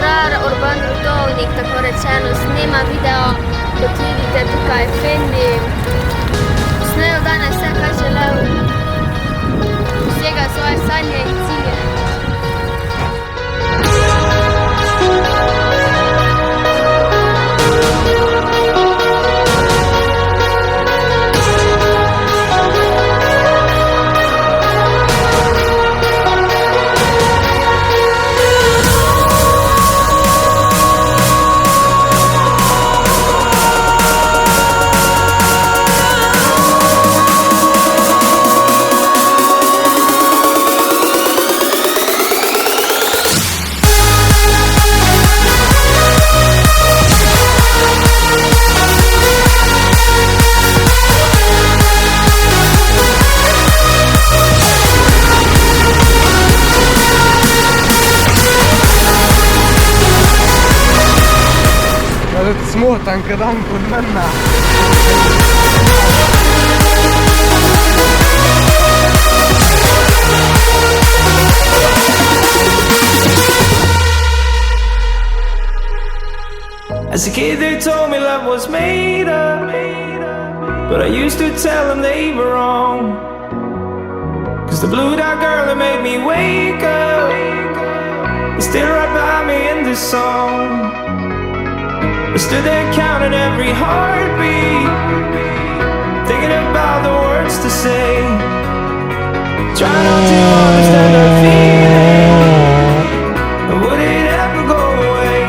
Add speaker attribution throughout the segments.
Speaker 1: star urban rodovnik, tako rečeno, snema video, kot vidite tukaj Fendi. Snel danes vse, kar želel, vsega svoje sanje in cilje.
Speaker 2: Smotan, kad dan kod mena.
Speaker 3: As a kid they told me love was made up, but I used to tell them they were wrong. Cause the blue-eyed girl that made me wake up is still right by me in this song. I stood there counting every heartbeat, thinking about the words to say, trying not to understand her feeling. Would it ever go away?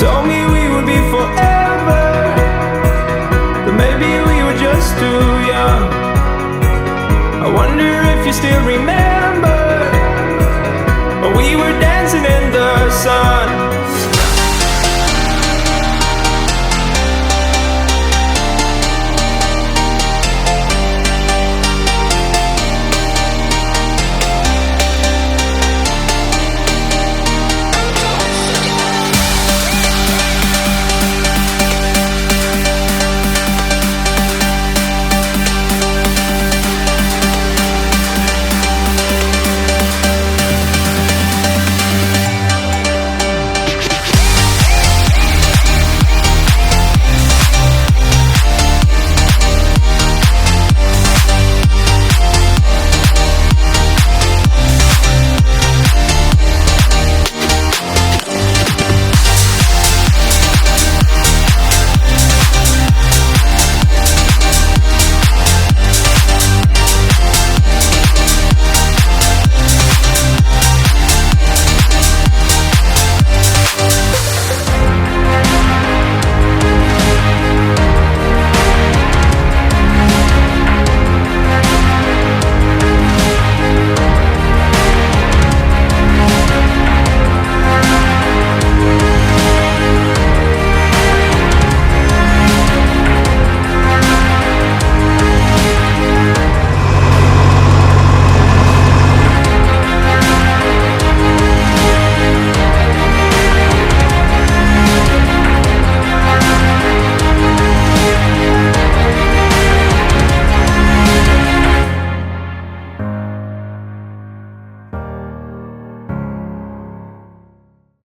Speaker 3: Told me we would be forever, but maybe we were just too young. I wonder if you still remember